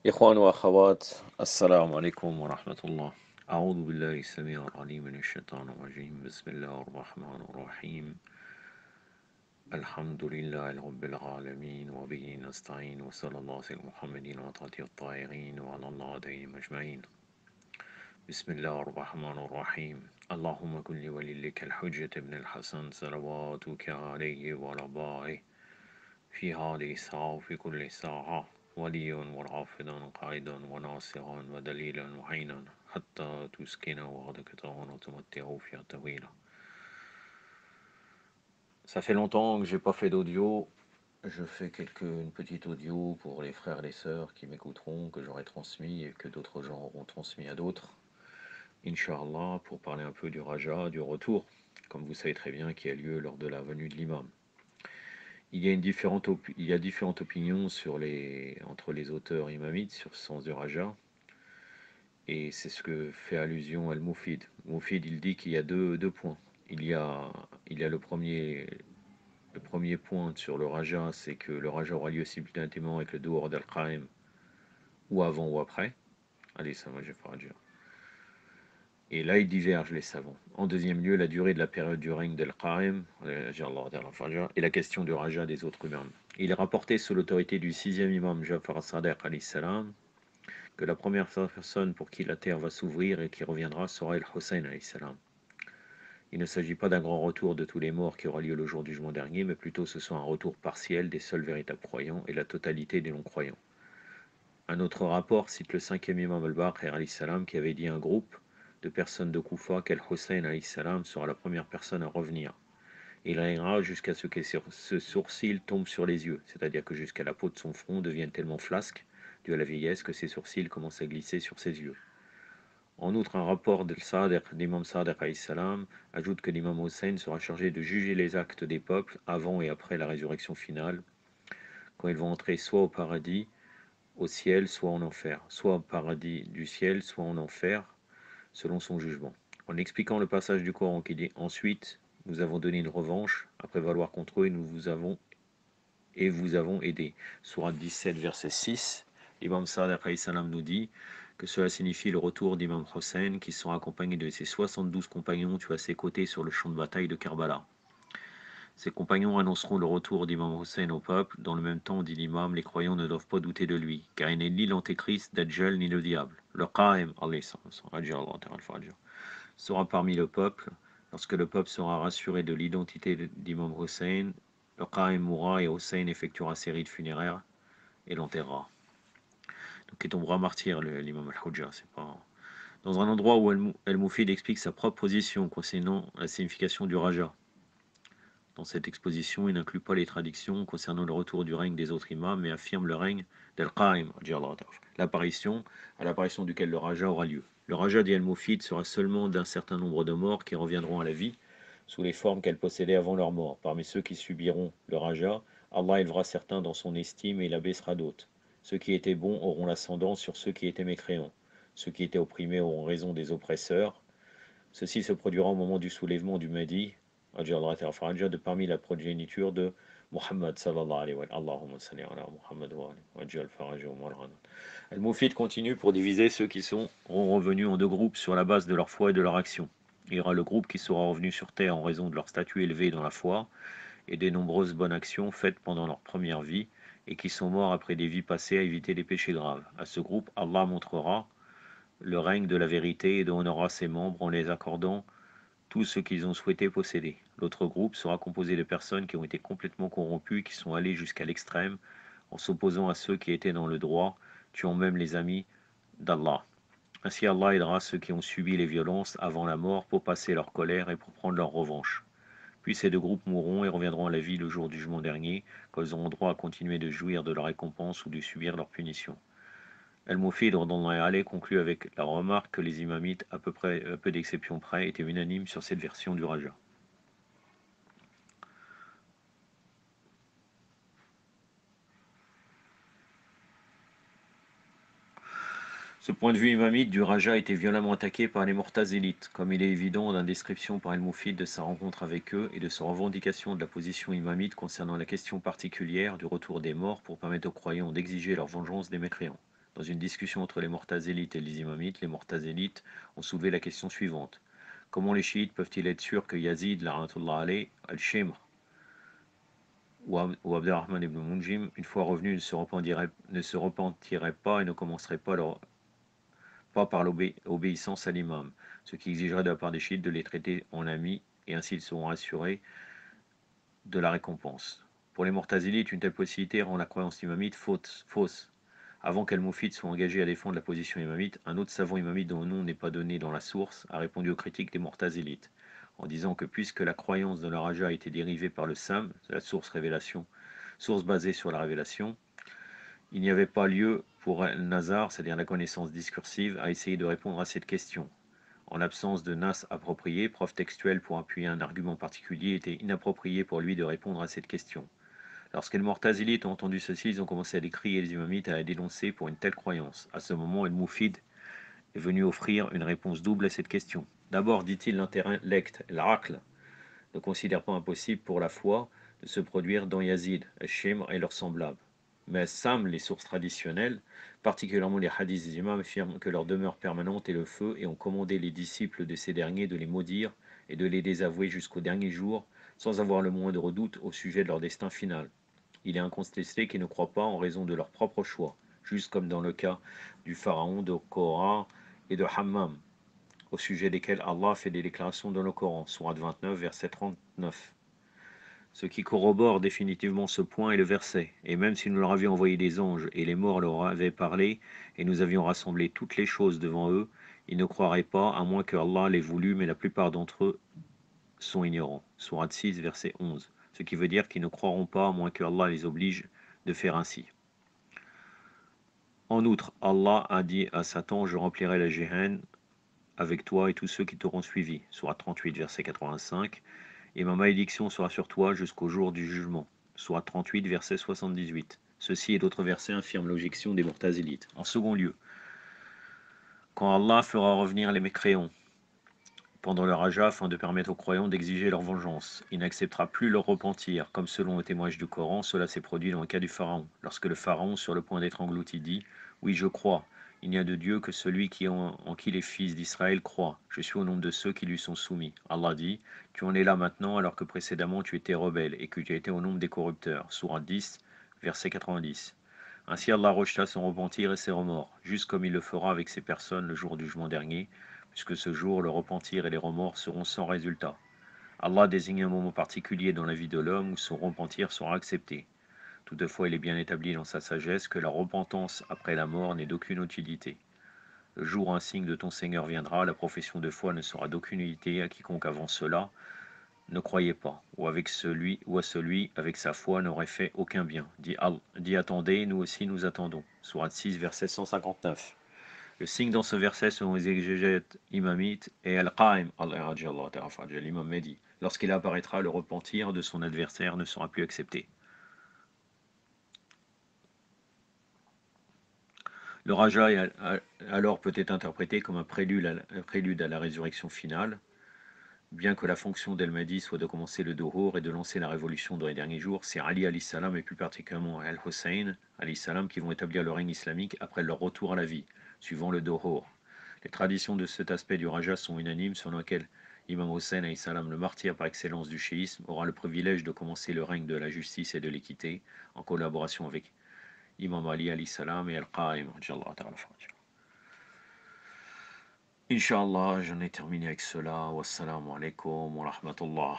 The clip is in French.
إخوان وأخوات السلام عليكم ورحمة الله. أعوذ بالله السميع العليم من الشيطان الرجيم. بسم الله الرحمن الرحيم. الحمد لله رب العالمين وبه نستعين وصلى الله على محمد وعلى الطاهرين وعلى الله عليهم أجمعين. بسم الله الرحمن الرحيم. اللهم كن لوليك الحجة ابن الحسن صلواتك عليه وعلى آبائه في هذه الساعة وفي كل ساعة وليا ورافدا قائدا وناصرا ودليلا وعينا حتى تسكن وغدك طهرا وتمتعه فيها طويلا. Ça fait longtemps que j'ai pas fait d'audio. Je fais une petite audio pour les frères et les sœurs qui m'écouteront, que j'aurai transmis et que d'autres gens auront transmis à d'autres. Inch'Allah, pour parler un peu du Raja, du retour, comme vous savez très bien, qui a lieu lors de la venue de l'imam. Il y a différentes opinions entre les auteurs imamites sur ce sens du Raja, et c'est ce que fait allusion Al-Mufid. Mufid, il dit qu'il y a deux points. Il y a le premier point sur le Raja, c'est que le Raja aura lieu simultanément avec le Dehors d'Al-Qaim, ou avant ou après. Allez, ça va, je vais faire Raja. Et là, ils divergent, les savants. En deuxième lieu, la durée de la période du règne d'Al-Qaim, et la question du Raja des autres imams. Il est rapporté sous l'autorité du sixième imam Jafar as-Sadiq alayhi salam que la première personne pour qui la terre va s'ouvrir et qui reviendra sera El-Hussein alayhi salam. Il ne s'agit pas d'un grand retour de tous les morts qui aura lieu le jour du jugement dernier, mais plutôt ce sera un retour partiel des seuls véritables croyants et la totalité des non-croyants. Un autre rapport cite le cinquième imam al-Baqir alayhi salam qui avait dit à un groupe de personnes de Koufa qu'Al-Hussein alayhi salam sera la première personne à revenir. Il régnera jusqu'à ce que ce sourcil tombe sur les yeux, c'est-à-dire que jusqu'à la peau de son front devienne tellement flasque, dû à la vieillesse, que ses sourcils commencent à glisser sur ses yeux. En outre, un rapport d'imam Sadiq alayhi salam ajoute que l'imam Hussein sera chargé de juger les actes des peuples avant et après la résurrection finale, quand ils vont entrer soit au paradis, au ciel, soit en enfer, soit au paradis du ciel, soit en enfer, selon son jugement. En expliquant le passage du Coran qui dit ensuite, nous avons donné une revanche à prévaloir contre eux et vous avons aidé. Sourate 17, verset 6, l'imam Sadiq alayhi salam nous dit que cela signifie le retour d'imam Hussein qui sera accompagné de ses 72 compagnons tués à ses côtés sur le champ de bataille de Karbala. Ses compagnons annonceront le retour d'imam Hussein au peuple. Dans le même temps, dit l'imam, les croyants ne doivent pas douter de lui, car il n'est ni l'antéchrist, Dajjal, ni le diable. Le Qa'im, sera parmi le peuple. Lorsque le peuple sera rassuré de l'identité d'imam Hussein, le Qa'im mourra et Hussein effectuera ses rites funéraires et l'enterrera. Donc il tombera martyr, l'imam al-Hujja. C'est pas... Dans un endroit où Al-Mufid explique sa propre position concernant la signification du Raja. Dans cette exposition, il n'inclut pas les traductions concernant le retour du règne des autres imams, mais affirme le règne d'Al-Qa'im, à l'apparition duquel le Raja aura lieu. Le Raja d'Al-Mufid sera seulement d'un certain nombre de morts qui reviendront à la vie sous les formes qu'elles possédaient avant leur mort. Parmi ceux qui subiront le Raja, Allah élevera certains dans son estime et il abaissera d'autres. Ceux qui étaient bons auront l'ascendant sur ceux qui étaient mécréants. Ceux qui étaient opprimés auront raison des oppresseurs. Ceci se produira au moment du soulèvement du Mahdi, de parmi la progéniture de Muhammad sallallahu alayhi wa sallam. Al-Mufid continue pour diviser ceux qui seront revenus en deux groupes sur la base de leur foi et de leur action. Il y aura le groupe qui sera revenu sur terre en raison de leur statut élevé dans la foi et des nombreuses bonnes actions faites pendant leur première vie et qui sont morts après des vies passées à éviter des péchés graves. À ce groupe, Allah montrera le règne de la vérité et donnera ses membres en les accordant tout ce qu'ils ont souhaité posséder. L'autre groupe sera composé de personnes qui ont été complètement corrompues et qui sont allées jusqu'à l'extrême en s'opposant à ceux qui étaient dans le droit, tuant même les amis d'Allah. Ainsi Allah aidera ceux qui ont subi les violences avant la mort pour passer leur colère et pour prendre leur revanche. Puis ces deux groupes mourront et reviendront à la vie le jour du jugement dernier, quand ils auront droit à continuer de jouir de leur récompense ou de subir leur punition. Al-Mufid conclut avec la remarque que les imamites, à peu d'exceptions près, étaient unanimes sur cette version du Raja. Ce point de vue imamite du Raja a été violemment attaqué par les Mu'tazilites, comme il est évident dans la description par Al-Mufid de sa rencontre avec eux et de sa revendication de la position imamite concernant la question particulière du retour des morts pour permettre aux croyants d'exiger leur vengeance des mécréants. Dans une discussion entre les Mu'tazilites et les Imamites, les Mu'tazilites ont soulevé la question suivante. Comment les chiites peuvent-ils être sûrs que Yazid, la'anatullah alayh, al-Shimr ou Abdurrahman ibn Munjim, une fois revenus, ne se repentiraient pas et ne commenceraient pas par l'obéissance à l'imam, ce qui exigerait de la part des chiites de les traiter en amis, et ainsi ils seront assurés de la récompense. Pour les Mu'tazilites, une telle possibilité rend la croyance imamite fausse. Avant qu'Al-Mufid soit engagé à défendre la position imamite, un autre savant imamite dont le nom n'est pas donné dans la source a répondu aux critiques des Mu'tazilites, en disant que puisque la croyance de la Raja a été dérivée par le Sam, la source basée sur la révélation, il n'y avait pas lieu pour Al-Nazar, c'est-à-dire la connaissance discursive, à essayer de répondre à cette question. En l'absence de nas approprié, preuve textuelle pour appuyer un argument particulier, était inapproprié pour lui de répondre à cette question. Lorsque les Mu'tazilites ont entendu ceci, ils ont commencé à décrire les imamites et à les dénoncer pour une telle croyance. À ce moment, El-Moufid est venu offrir une réponse double à cette question. D'abord, dit-il, l'intellect, l'aql, ne considère pas impossible pour la foi de se produire dans Yazid, Al-Shimr et leurs semblables. Mais Sam, les sources traditionnelles, particulièrement les hadiths des imams, affirment que leur demeure permanente est le feu et ont commandé les disciples de ces derniers de les maudire et de les désavouer jusqu'au dernier jour, sans avoir le moindre doute au sujet de leur destin final. Il est incontesté qu'ils ne croient pas en raison de leur propre choix, juste comme dans le cas du pharaon, de Korah et de Hammam, au sujet desquels Allah fait des déclarations dans le Coran, sourate 29, verset 39. Ce qui corrobore définitivement ce point est le verset. Et même si nous leur avions envoyé des anges et les morts leur avaient parlé, et nous avions rassemblé toutes les choses devant eux, ils ne croiraient pas, à moins que Allah l'ait voulu, mais la plupart d'entre eux sont ignorants. Sourate 6, verset 11. Ce qui veut dire qu'ils ne croiront pas, à moins que Allah les oblige de faire ainsi. En outre, Allah a dit à Satan, je remplirai la Géhenne avec toi et tous ceux qui t'auront suivi. Sourate 38, verset 85. Et ma malédiction sera sur toi jusqu'au jour du jugement. Sourate 38, verset 78. Ceci et d'autres versets infirment l'objection des Mu'tazilites. En second lieu, quand Allah fera revenir les mécréants pendant leur raja afin de permettre aux croyants d'exiger leur vengeance, il n'acceptera plus leur repentir, comme selon le témoignage du Coran, cela s'est produit dans le cas du Pharaon. Lorsque le Pharaon, sur le point d'être englouti, dit « Oui, je crois, il n'y a de Dieu que celui en qui les fils d'Israël croient. Je suis au nombre de ceux qui lui sont soumis. » Allah dit « Tu en es là maintenant alors que précédemment tu étais rebelle et que tu étais au nombre des corrupteurs. » Sourate 10, verset 90. Ainsi Allah rejeta son repentir et ses remords, juste comme il le fera avec ces personnes le jour du jugement dernier, puisque ce jour, le repentir et les remords seront sans résultat. Allah désigne un moment particulier dans la vie de l'homme où son repentir sera accepté. Toutefois, il est bien établi dans sa sagesse que la repentance après la mort n'est d'aucune utilité. Le jour où un signe de ton Seigneur viendra, la profession de foi ne sera d'aucune utilité à quiconque avant cela ne croyait pas, ou à celui avec sa foi n'aurait fait aucun bien. Dit attendez, nous aussi nous attendons. Sourate 6, verset 159. Le signe dans ce verset, selon les exégètes imamites, est Al-Qa'im, l'imam Mehdi. Lorsqu'il apparaîtra, le repentir de son adversaire ne sera plus accepté. Le Raja alors peut être interprété comme un prélude à la résurrection finale, bien que la fonction d'Al-Mahdi soit de commencer le Dohor et de lancer la révolution dans les derniers jours. C'est Ali alayhi salam et plus particulièrement Al-Hussein alayhi salam qui vont établir le règne islamique après leur retour à la vie, suivant le Dohor. Les traditions de cet aspect du Raja sont unanimes, selon lequel Imam Hussein alayhi salam, le martyr par excellence du chiisme, aura le privilège de commencer le règne de la justice et de l'équité, en collaboration avec Imam Ali alayhi salam et Al-Qa'im. Inch'Allah, j'en ai terminé avec cela. Wassalamu alaikum wa rahmatullah.